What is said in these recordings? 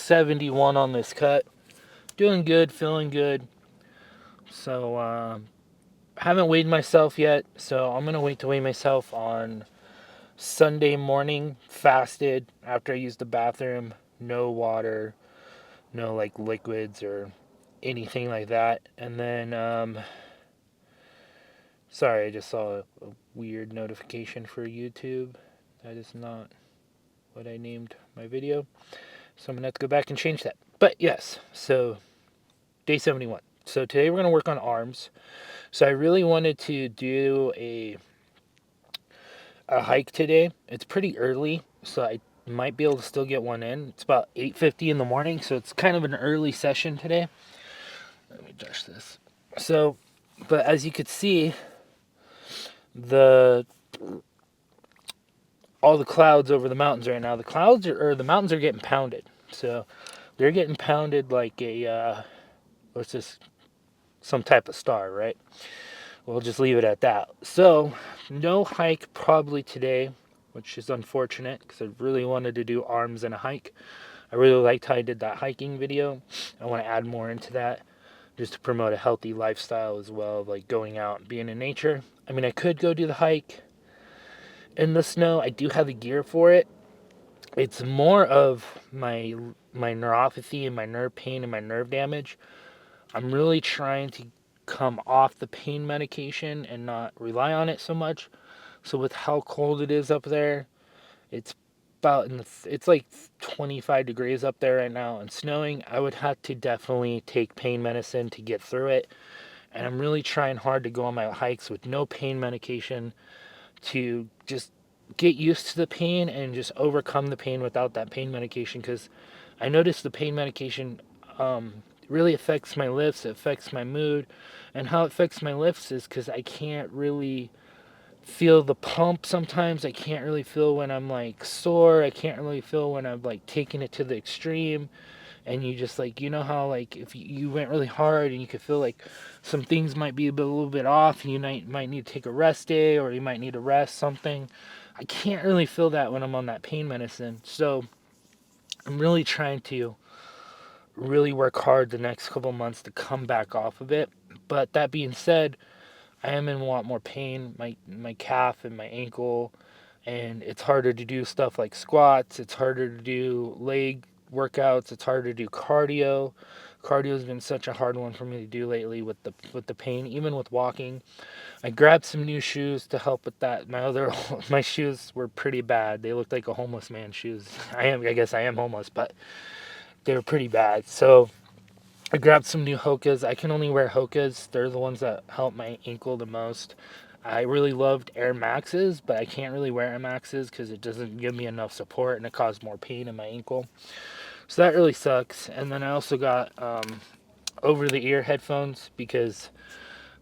71 on this cut. Doing good, feeling good. So, haven't weighed myself yet, so I'm gonna wait to weigh myself on Sunday morning, fasted, after I use the bathroom. No water, no like liquids or anything like that. And then, sorry, I just saw a weird notification for YouTube. That is not what I named my video. So I'm gonna have to go back and change that. But yes, so day 71. So today we're gonna work on arms. So I really wanted to do a hike today. It's pretty early, so I might be able to still get one in. It's about 8:50 in the morning, so it's kind of an early session today. Let me adjust this. So, but as you could see, the all the clouds over the mountains right now. The mountains are getting pounded. So they're getting pounded like a what's this? Some type of star, right? We'll just leave it at that. So, no hike probably today, which is unfortunate because I really wanted to do arms and a hike. I really liked how I did that hiking video. I want to add more into that just to promote a healthy lifestyle as well, like going out and being in nature. I mean, I could go do the hike in the snow. I do have the gear for it. It's more of my neuropathy and my nerve pain and my nerve damage. I'm really trying to come off the pain medication and not rely on it so much. So with how cold it is up there, it's about it's like 25 degrees up there right now and snowing. I would have to definitely take pain medicine to get through it. And I'm really trying hard to go on my hikes with no pain medication to just get used to the pain and just overcome the pain without that pain medication, because I noticed the pain medication really affects my lifts, it affects my mood. And how it affects my lifts is because I can't really feel the pump sometimes. I can't really feel when I'm like sore. I can't really feel when I'm like taking it to the extreme. And you just like, you know how like if you went really hard and you could feel like some things might be a little bit off and you might need to take a rest day or you might need to rest something. I can't really feel that when I'm on that pain medicine. So I'm really trying to really work hard the next couple months to come back off of it. But that being said, I am in a lot more pain, my calf and my ankle, and it's harder to do stuff like squats. It's harder to do leg workouts. It's harder to do cardio. Cardio has been such a hard one for me to do lately with the pain, even with walking. I grabbed some new shoes to help with that. My shoes were pretty bad. They looked like a homeless man's shoes. I guess I am homeless, but they were pretty bad. So I grabbed some new Hokas. I can only wear Hokas. They're the ones that help my ankle the most. I really loved Air Maxes, but I can't really wear Air Maxes because it doesn't give me enough support and it caused more pain in my ankle. So that really sucks. And then I also got over the ear headphones because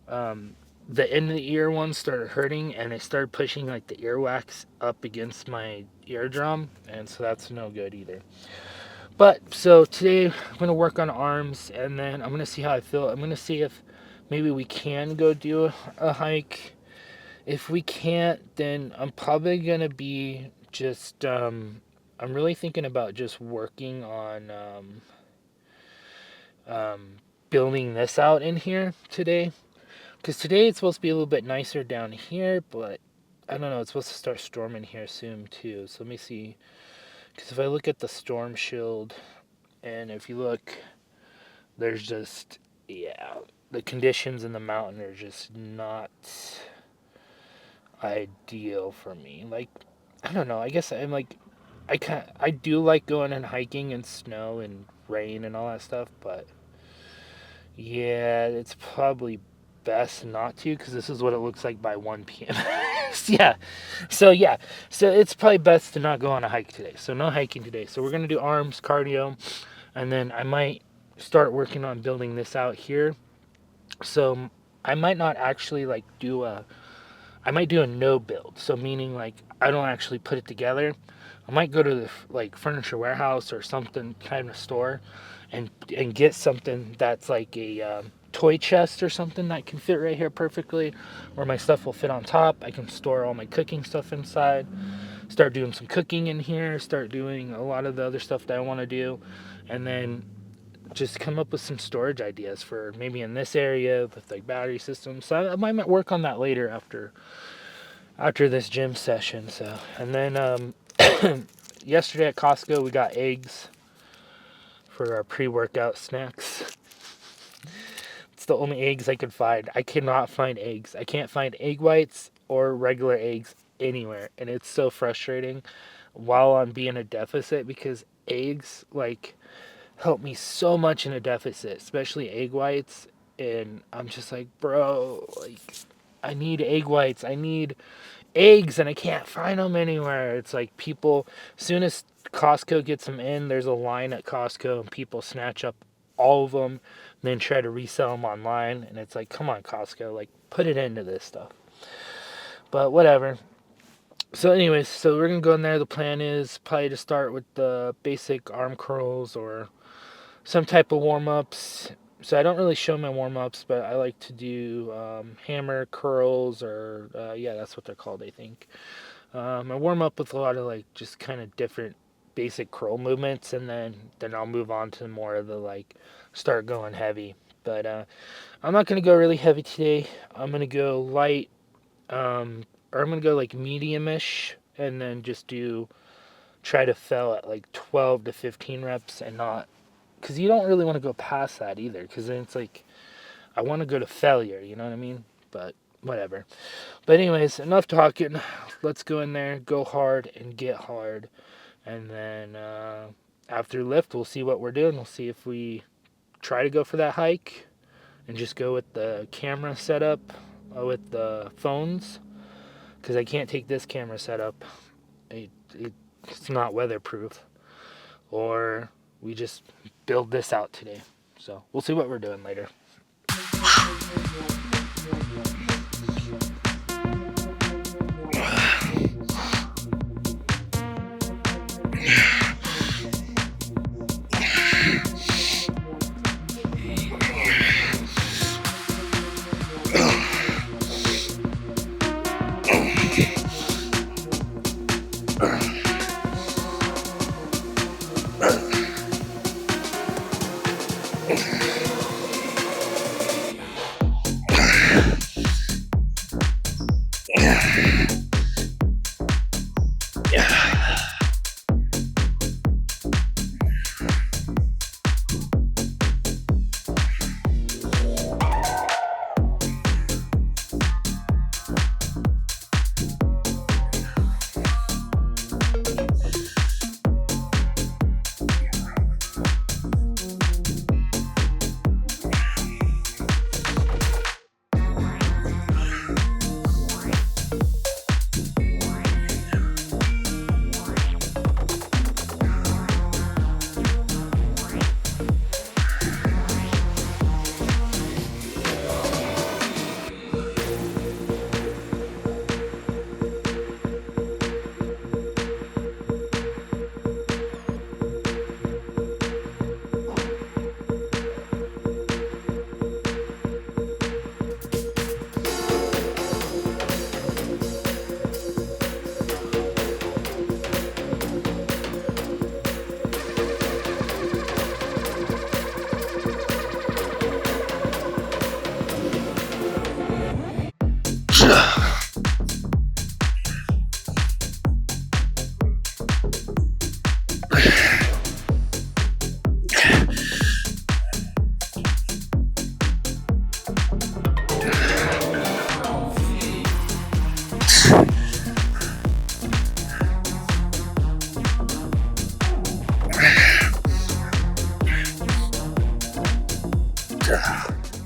the end of the ear ones started hurting and it started pushing like the earwax up against my eardrum. And so that's no good either. But so today I'm gonna work on arms and then I'm gonna see how I feel. I'm gonna see if maybe we can go do a hike. If we can't, then I'm probably gonna be just I'm really thinking about just working on building this out in here today. Because today it's supposed to be a little bit nicer down here, but I don't know. It's supposed to start storming here soon too. So let me see. Because if I look at the storm shield, and if you look, there's just, yeah, the conditions in the mountain are just not ideal for me. Like, I don't know. I guess I'm like, I do like going and hiking in snow and rain and all that stuff, but yeah, it's probably best not to because this is what it looks like by 1 p.m. Yeah. Yeah. So it's probably best to not go on a hike today. So no hiking today. So we're going to do arms, cardio, and then I might start working on building this out here. So I might not actually like I might do a no build. So meaning like I don't actually put it together. I might go to the like furniture warehouse or something kind of store and get something that's like a toy chest or something that can fit right here perfectly, where my stuff will fit on top. I can store all my cooking stuff inside, start doing some cooking in here, start doing a lot of the other stuff that I want to do, and then just come up with some storage ideas for maybe in this area with like battery systems. So I might work on that later after this gym session. So and then yesterday at Costco we got eggs for our pre-workout snacks. It's the only eggs I could find. I cannot find eggs. I can't find egg whites or regular eggs anywhere, and it's so frustrating while I'm being a deficit because eggs like help me so much in a deficit, especially egg whites. And I'm just like, bro, like I need egg whites. I need eggs, and I can't find them anywhere. It's like people, as soon as Costco gets them in, there's a line at Costco, and people snatch up all of them, and then try to resell them online. And it's like, come on, Costco, like put it into this stuff. But whatever. So, anyways, so we're gonna go in there. The plan is probably to start with the basic arm curls or some type of warm ups. So I don't really show my warm ups, but I like to do hammer curls or yeah, that's what they're called, I think. I warm up with a lot of like just kind of different basic curl movements, and then I'll move on to more of the like start going heavy. But I'm not gonna go really heavy today. I'm gonna go light, or I'm gonna go like medium-ish, and then just do try to fail at like 12 to 15 reps and not because you don't really want to go past that either because then it's like I want to go to failure, you know what I mean? But whatever. But anyways, enough talking. Let's go in there, go hard, and get hard. And then after lift, we'll see what we're doing. We'll see if we try to go for that hike and just go with the camera setup with the phones because I can't take this camera setup. It's not weatherproof. Or we just build this out today. So we'll see what we're doing later.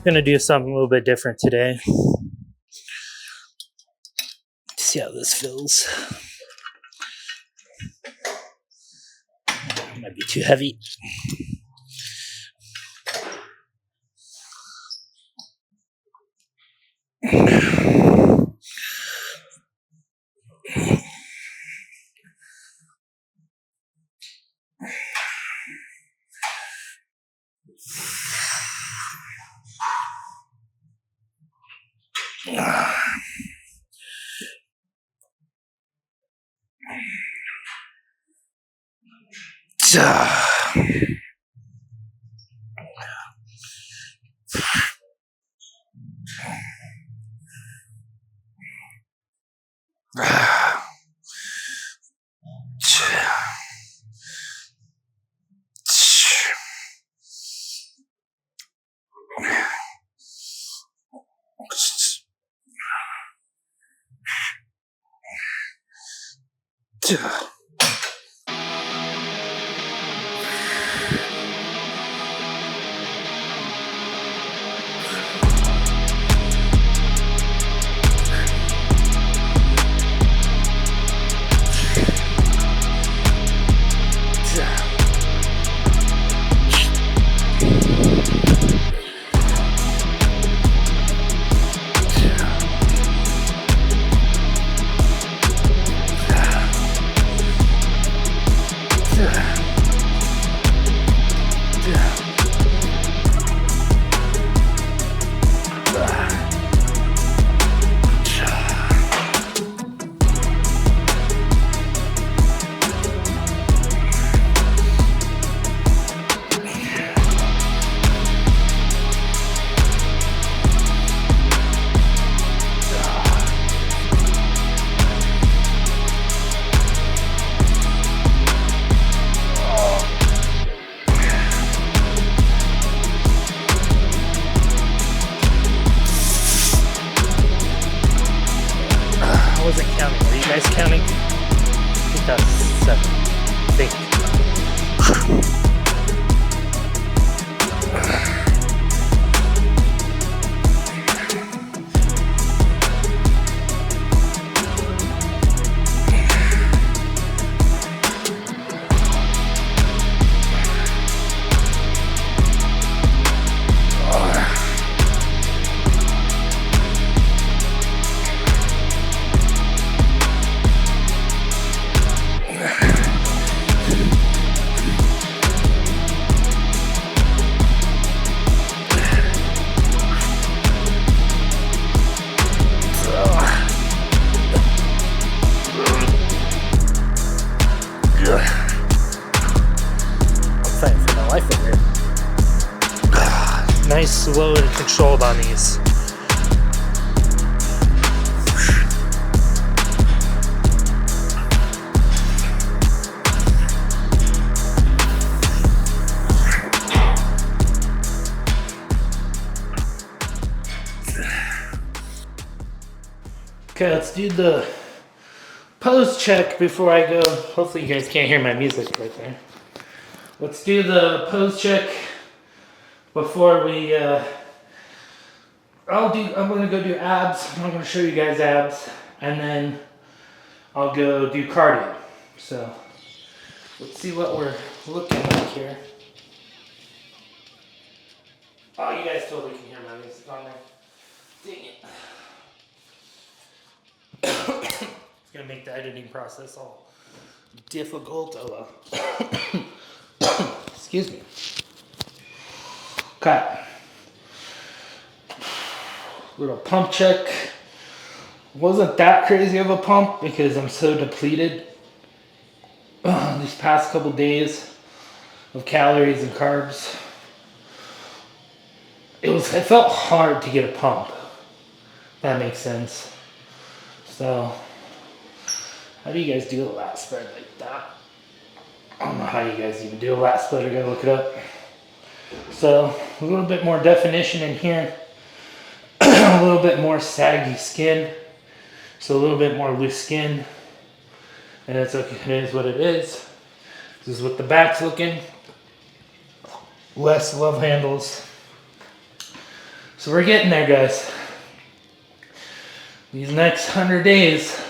Gonna do something a little bit different today. See how this feels. Might be too heavy. I wasn't counting. Are you guys counting? I think that's 7. Thank you. Nice, slow, and controlled on these. Okay, let's do the pose check before I go. Hopefully you guys can't hear my music right there. Let's do the pose check before we, I'm gonna go do abs. I'm gonna show you guys abs, and then I'll go do cardio. So, let's see what we're looking like here. Oh, you guys totally can hear my music on there. Dang it. It's gonna make the editing process all difficult. Oh well. Excuse me. Okay. Little pump check. Wasn't that crazy of a pump because I'm so depleted these past couple days of calories and carbs. It felt hard to get a pump. That makes sense. So, how do you guys do a lat spread like that? I don't know how you guys even do a lat spread. I gotta look it up. So, a little bit more definition in here. A little bit more saggy skin. So a little bit more loose skin. And it's okay, it is what it is. This is what the back's looking. Less love handles. So we're getting there, guys. These next 100 days,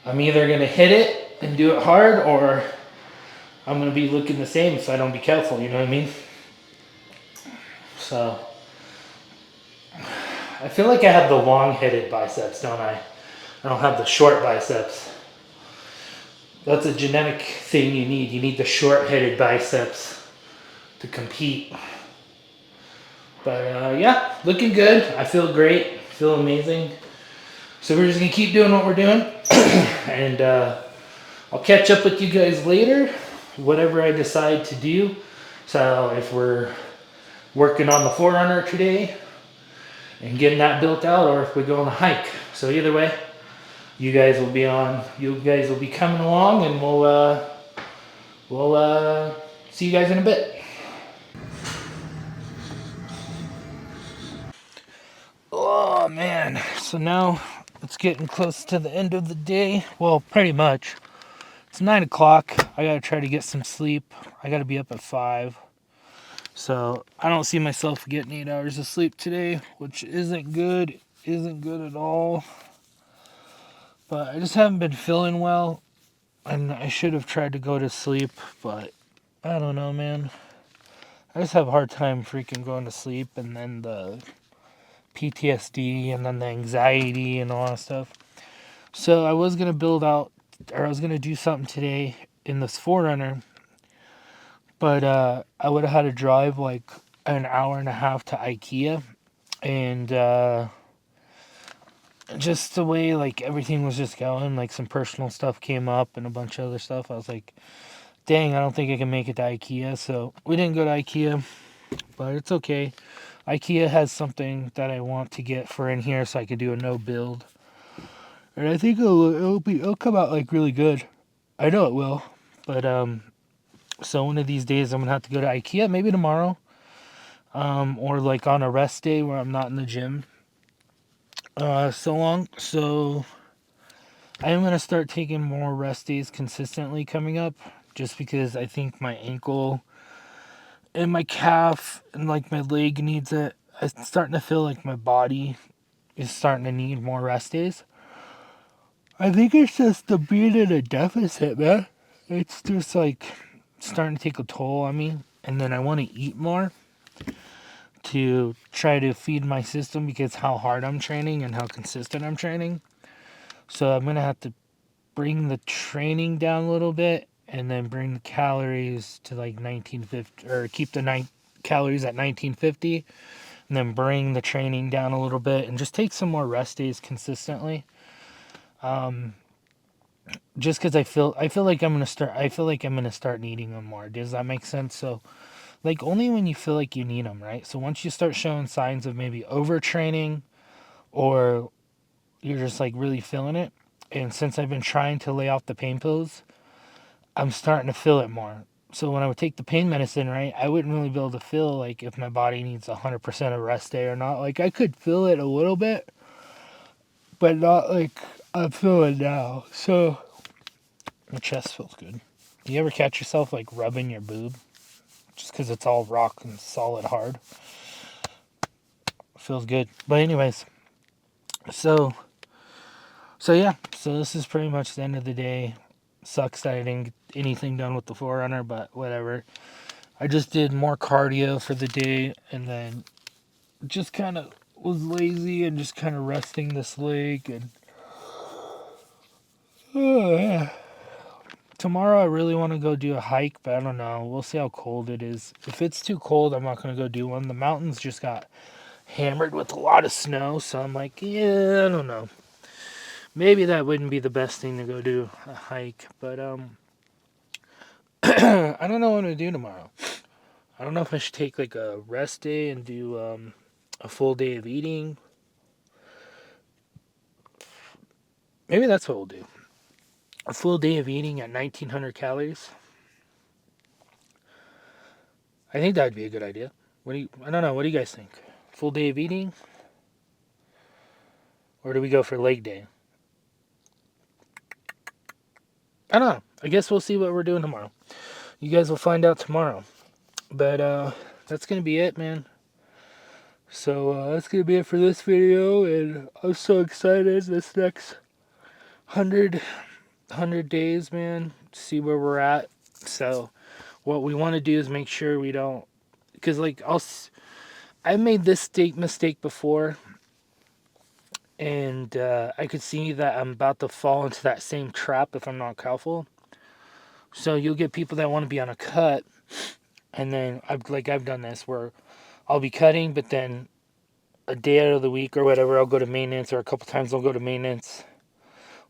I'm either gonna hit it and do it hard, or I'm gonna be looking the same if I don't be careful, you know what I mean? So, I feel like I have the long-headed biceps, don't I? I don't have the short biceps. That's a genetic thing you need. You need the short-headed biceps to compete. But yeah, looking good. I feel great. Feel amazing. So we're just gonna keep doing what we're doing, and I'll catch up with you guys later, whatever I decide to do. So if we're working on the 4Runner today and getting that built out, or if we go on a hike. So either way, you guys will be coming along, and we'll see you guys in a bit. Oh man, so now It's getting close to the end of the day. Well, pretty much. It's 9 o'clock. I gotta try to get some sleep. I gotta be up at 5. So I don't see myself getting 8 hours of sleep today, which isn't good. Isn't good at all. But I just haven't been feeling well. And I should have tried to go to sleep, but I don't know, man. I just have a hard time freaking going to sleep, and then the PTSD, and then the anxiety, and all that stuff. So I was gonna build out, or I was gonna do something today in this Forerunner, but I would have had to drive like an hour and a half to IKEA, and just the way like everything was just going, like some personal stuff came up and a bunch of other stuff. I was like, dang, I don't think I can make it to IKEA. So we didn't go to IKEA, but it's okay. IKEA has something that I want to get for in here, so I could do a no build, and I think it'll come out like really good. I know it will, but so one of these days I'm gonna have to go to IKEA, maybe tomorrow, or like on a rest day where I'm not in the gym so long. So I am gonna start taking more rest days consistently coming up, just because I think my ankle and my calf and like my leg needs it. I'm starting to feel like my body is starting to need more rest days. I think it's just the being in a deficit, man. It's just like starting to take a toll on me, and then I want to eat more to try to feed my system because how hard I'm training and how consistent I'm training. So I'm gonna have to bring the training down a little bit, and then bring the calories to like 1950, or keep the calories at 1950, and then bring the training down a little bit, and just take some more rest days consistently. Just because I feel like I'm gonna start needing them more. Does that make sense? So like only when you feel like you need them, right? So once you start showing signs of maybe overtraining, or you're just like really feeling it, and since I've been trying to lay off the pain pills, I'm starting to feel it more. So when I would take the pain medicine, right, I wouldn't really be able to feel like if my body needs 100% of rest day or not. Like I could feel it a little bit, but not like I'm feeling now. So my chest feels good. You ever catch yourself like rubbing your boob just because it's all rock and solid hard? Feels good. But anyways, so yeah. So this is pretty much the end of the day. Sucks that I didn't get anything done with the Forerunner, but whatever. I just did more cardio for the day, and then just kind of was lazy and just kind of resting this leg. And oh yeah. Tomorrow I really want to go do a hike, but I don't know. We'll see how cold it is. If it's too cold, I'm not going to go do one. The mountains just got hammered with a lot of snow, so I'm like, yeah, I don't know. Maybe that wouldn't be the best thing to go do a hike, but I don't know what to do tomorrow. I don't know if I should take like a rest day and do a full day of eating. Maybe that's what we'll do. A full day of eating at 1900 calories. I think that'd be a good idea. I don't know. What do you guys think? Full day of eating, or do we go for leg day? I don't know. I guess we'll see what we're doing tomorrow. You guys will find out tomorrow. But that's gonna be it, man. So that's gonna be it for this video, and I'm so excited. This next 100 days, man. See where we're at. So what we want to do is make sure we don't, because like I made this mistake before, and I could see that I'm about to fall into that same trap if I'm not careful. So you'll get people that want to be on a cut, and then I've done this where I'll be cutting, but then a day out of the week or whatever, I'll go to maintenance, or a couple times I'll go to maintenance,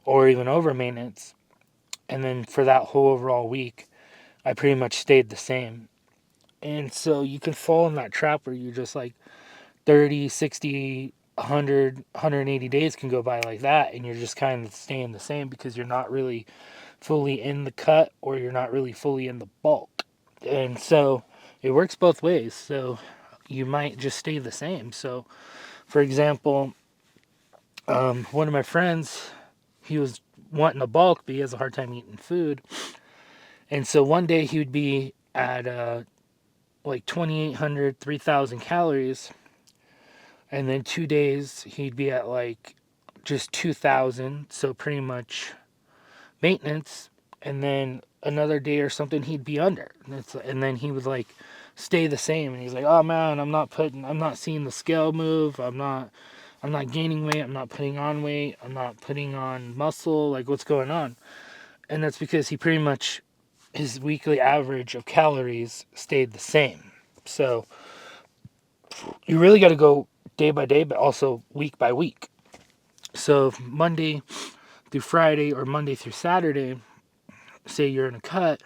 or even over maintenance, and then for that whole overall week, I pretty much stayed the same. And so you can fall in that trap where you just like 30, 60, 100, 180 days can go by like that, and you're just kind of staying the same because you're not really fully in the cut, or you're not really fully in the bulk. And so it works both ways. So you might just stay the same. So for example, One of my friends, he was wanting to bulk, but he has a hard time eating food. And so one day he would be at like 2,800, 3,000 calories. And then 2 days he'd be at like just 2,000. So pretty much maintenance. And then another day or something he'd be under. And then he would like stay the same. And he's like, oh man, I'm not seeing the scale move. I'm not gaining weight. I'm not putting on weight. I'm not putting on muscle. Like, what's going on? And that's because he pretty much, his weekly average of calories stayed the same. So you really got to go day by day, but also week by week. So if Monday through Friday or Monday through Saturday, say you're in a cut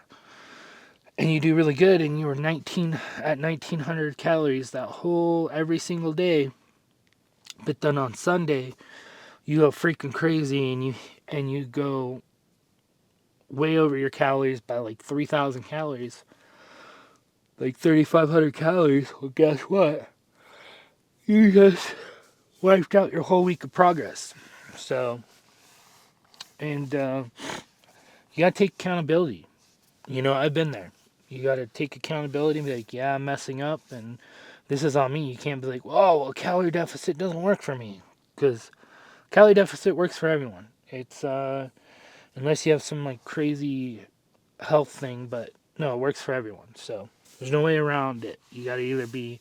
and you do really good and you were 1,900 calories that whole every single day, but then on Sunday you go freaking crazy and you go way over your calories by like 3,000 calories, like 3,500 calories. Well, guess what? You just wiped out your whole week of progress. So, and you gotta take accountability. You know, I've been there. You gotta take accountability and be like, yeah, I'm messing up, and this is on me. You can't be like, oh, well, calorie deficit doesn't work for me, because calorie deficit works for everyone. It's unless you have some like crazy health thing, but no, it works for everyone. So there's no way around it. You gotta either be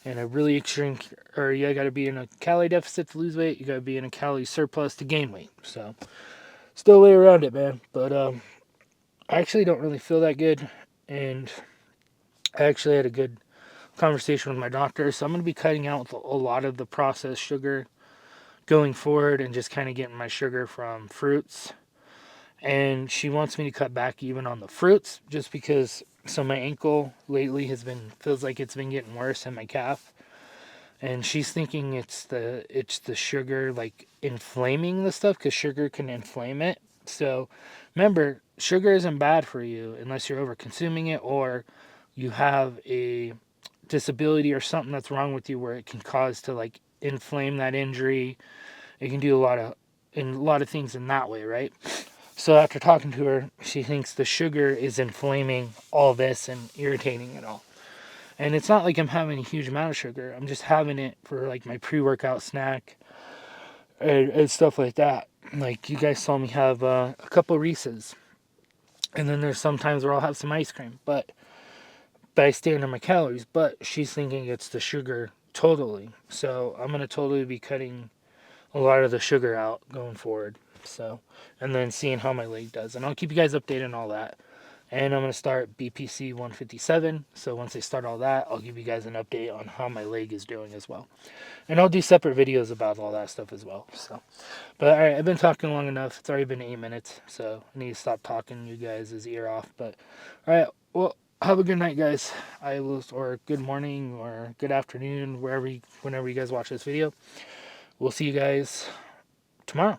in a really extreme, or you gotta be in a calorie deficit to lose weight. You gotta be in a calorie surplus to gain weight. So still a way around it, man. But I actually don't really feel that good, and I actually had a good conversation with my doctor. So I'm gonna be cutting out a lot of the processed sugar going forward, and just kind of getting my sugar from fruits. And she wants me to cut back even on the fruits, just because. So my ankle lately feels like it's been getting worse, in my calf, and she's thinking it's the sugar like inflaming the stuff, because sugar can inflame it. So remember, sugar isn't bad for you unless you're over consuming it, or you have a disability or something that's wrong with you where it can cause to like inflame that injury. It can do a lot of things in that way, right? So after talking to her, she thinks the sugar is inflaming all this and irritating it all. And it's not like I'm having a huge amount of sugar. I'm just having it for like my pre-workout snack and stuff like that. Like, you guys saw me have a couple Reese's, and then there's sometimes where I'll have some ice cream, but I stay under my calories. But she's thinking it's the sugar totally. So I'm gonna totally be cutting a lot of the sugar out going forward. So, and then seeing how my leg does, and I'll keep you guys updated on all that. And I'm going to start BPC 157. So once I start all that, I'll give you guys an update on how my leg is doing as well. And I'll do separate videos about all that stuff as well. So, but all right, I've been talking long enough. It's already been 8 minutes, so I need to stop talking you guys' ear off. But all right, well, have a good night, guys. Or good morning, or good afternoon, whenever you guys watch this video. We'll see you guys tomorrow.